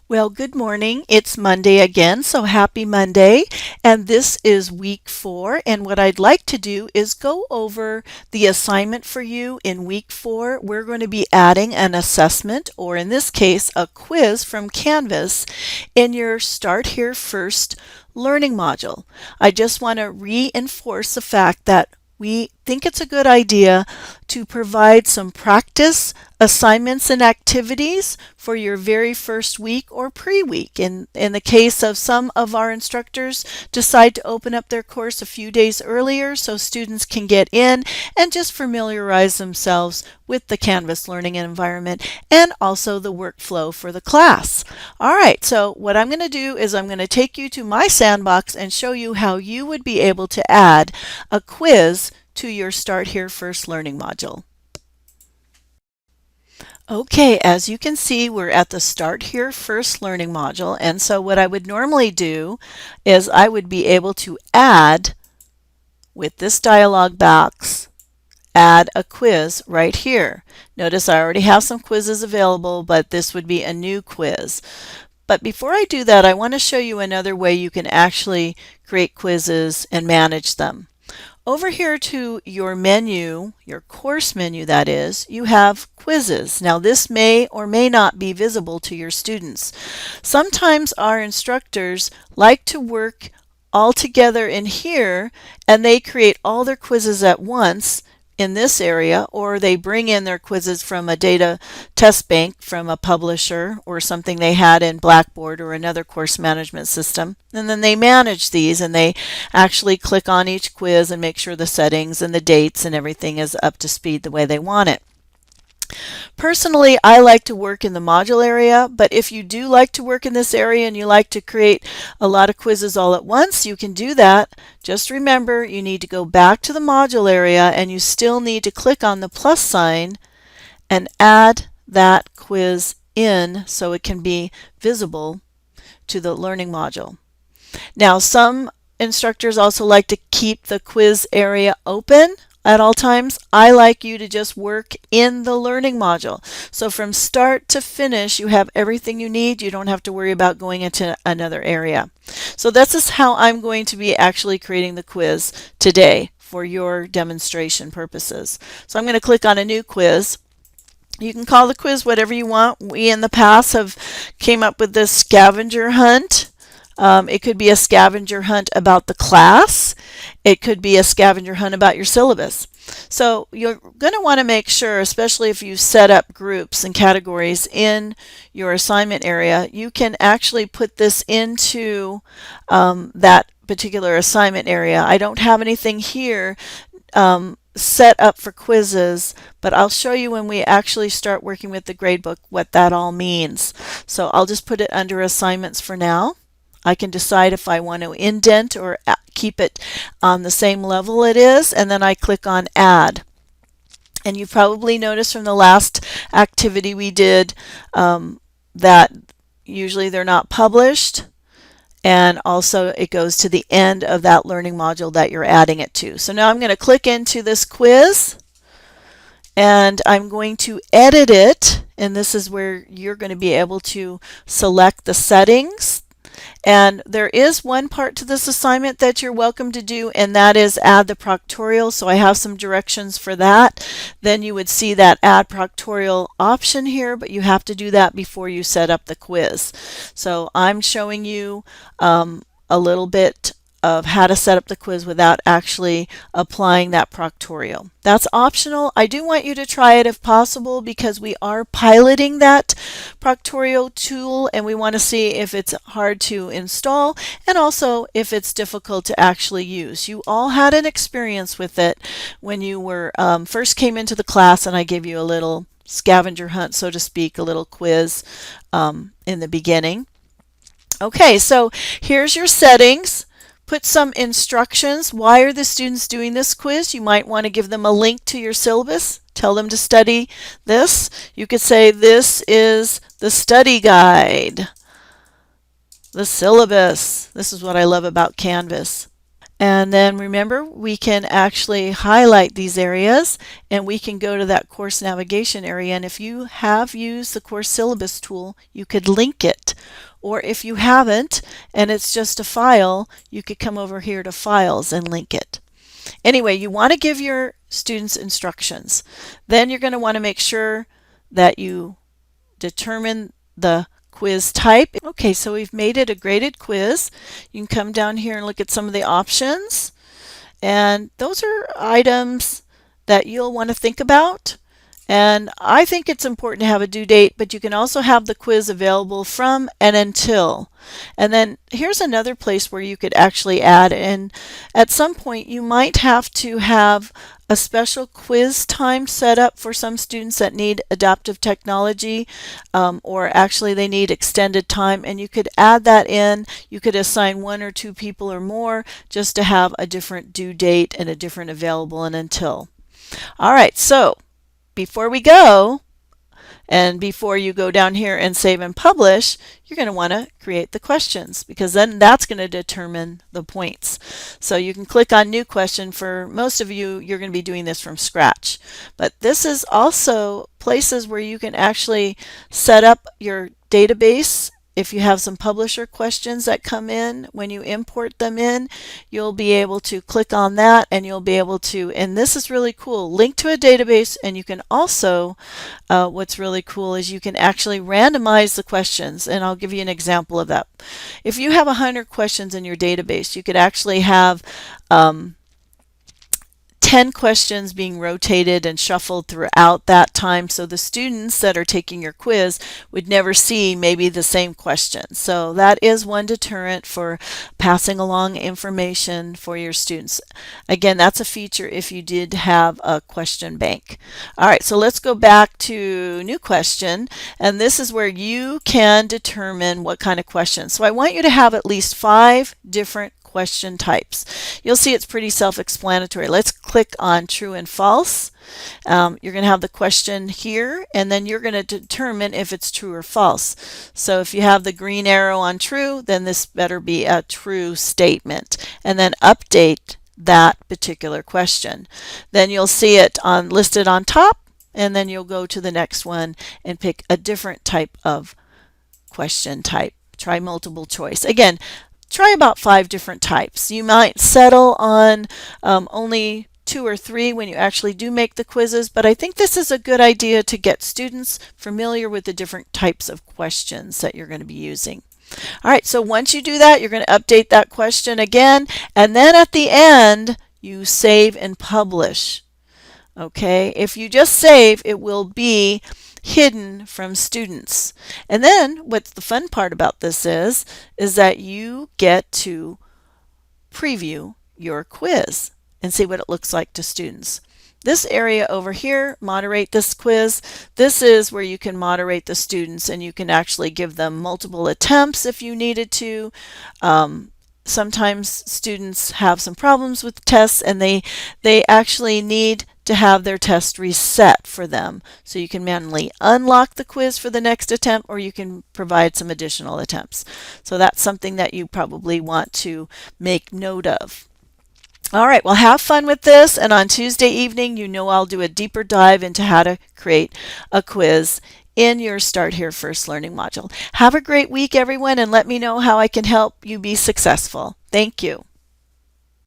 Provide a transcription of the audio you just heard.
Well, good morning. It's Monday again, so happy Monday. And this is week 4. And what I'd like to do is go over the assignment for you in week 4. We're going to be adding an assessment, or in this case, a quiz from Canvas in your Start Here First learning module. I just want to reinforce the fact that we think it's a good idea to provide some practice assignments and activities for your very first week or pre-week. In the case of some of our instructors decide to open up their course a few days earlier so students can get in and just familiarize themselves with the Canvas learning environment and also the workflow for the class. All right, so what I'm going to do is I'm going to take you to my sandbox and show you how you would be able to add a quiz to your Start Here First learning module. Okay, as you can see, we're at the Start Here First learning module, and so what I would normally do is I would be able to add, with this dialog box, add a quiz right here. Notice I already have some quizzes available, but this would be a new quiz. But before I do that, I want to show you another way you can actually create quizzes and manage them. Over here to your menu, your course menu that is, you have quizzes. Now this may or may not be visible to your students. Sometimes our instructors like to work all together in here and they create all their quizzes at once in this area, or they bring in their quizzes from a data test bank from a publisher or something they had in Blackboard or another course management system. And then they manage these and they actually click on each quiz and make sure the settings and the dates and everything is up to speed the way they want it. Personally, I like to work in the module area, but if you do like to work in this area and you like to create a lot of quizzes all at once, you can do that. Just remember, you need to go back to the module area and you still need to click on the plus sign and add that quiz in so it can be visible to the learning module. Now, some instructors also like to keep the quiz area open at all times. I like you to just work in the learning module. So from start to finish, you have everything you need. You don't have to worry about going into another area. So this is how I'm going to be actually creating the quiz today for your demonstration purposes. So I'm going to click on a new quiz. You can call the quiz whatever you want. We in the past have came up with this scavenger hunt. It could be a scavenger hunt about the class. It could be a scavenger hunt about your syllabus. So you're going to want to make sure, especially if you set up groups and categories in your assignment area, you can actually put this into that particular assignment area. I don't have anything here set up for quizzes, but I'll show you when we actually start working with the gradebook what that all means. So I'll just put it under assignments for now. I can decide if I want to indent or keep it on the same level it is, and then I click on Add. And you probably noticed from the last activity we did that usually they're not published, and also it goes to the end of that learning module that you're adding it to. So now I'm going to click into this quiz, and I'm going to edit it, and this is where you're going to be able to select the settings. And there is one part to this assignment that you're welcome to do, and that is add the proctorial. So I have some directions for that. Then you would see that add proctorial option here, but you have to do that before you set up the quiz. So I'm showing you a little bit of how to set up the quiz without actually applying that proctorial. That's optional. I do want you to try it if possible because we are piloting that proctorial tool and we want to see if it's hard to install and also if it's difficult to actually use. You all had an experience with it when you were first came into the class and I gave you a little scavenger hunt, so to speak, a little quiz in the beginning. Okay, so here's your settings. Put some instructions. Why are the students doing this quiz? You might want to give them a link to your syllabus. Tell them to study this. You could say this is the study guide, the syllabus. This is what I love about Canvas. And then remember, we can actually highlight these areas and we can go to that course navigation area. And if you have used the course syllabus tool, you could link it. Or if you haven't and it's just a file, you could come over here to files and link it. Anyway, you want to give your students instructions. Then you're going to want to make sure that you determine the quiz type. Okay, so we've made it a graded quiz. You can come down here and look at some of the options. And those are items that you'll want to think about. And I think it's important to have a due date, but you can also have the quiz available from and until. And then here's another place where you could actually add in. At some point, you might have to have a special quiz time set up for some students that need adaptive technology, or actually they need extended time, and you could add that in. You could assign 1 or 2 people or more just to have a different due date and a different available and until. All right, so before we go, and before you go down here and save and publish, you're going to want to create the questions, because then that's going to determine the points. So you can click on new question. For most of you, you're going to be doing this from scratch. But this is also places where you can actually set up your database. If you have some publisher questions that come in, when you import them in, you'll be able to click on that and you'll be able to, and this is really cool, link to a database. And you can also, what's really cool is you can actually randomize the questions, and I'll give you an example of that. If you have 100 questions in your database, you could actually have 10 questions being rotated and shuffled throughout that time, so the students that are taking your quiz would never see maybe the same question. So that is one deterrent for passing along information for your students. Again, that's a feature if you did have a question bank. All right, so let's go back to new question, and this is where you can determine what kind of questions. So I want you to have at least 5 different question types. You'll see it's pretty self-explanatory. Let's click on true and false. You're going to have the question here, and then you're going to determine if it's true or false. So if you have the green arrow on true, then this better be a true statement, and then update that particular question. Then you'll see it listed on top, and then you'll go to the next one and pick a different type of question type. Try multiple choice. Again, try about 5 different types. You might settle on only 2 or 3 when you actually do make the quizzes, but I think this is a good idea to get students familiar with the different types of questions that you're going to be using. All right, so once you do that, you're going to update that question again, and then at the end, you save and publish. Okay, if you just save, it will be hidden from students. And then what's the fun part about this is that you get to preview your quiz and see what it looks like to students. This area over here, moderate this quiz, this is where you can moderate the students, and you can actually give them multiple attempts if you needed to. Sometimes students have some problems with tests, and they actually need to have their test reset for them. So you can manually unlock the quiz for the next attempt, or you can provide some additional attempts. So that's something that you probably want to make note of. All right, well, have fun with this, and on Tuesday evening, you know I'll do a deeper dive into how to create a quiz in your Start Here First Learning module. Have a great week, everyone, and let me know how I can help you be successful. Thank you.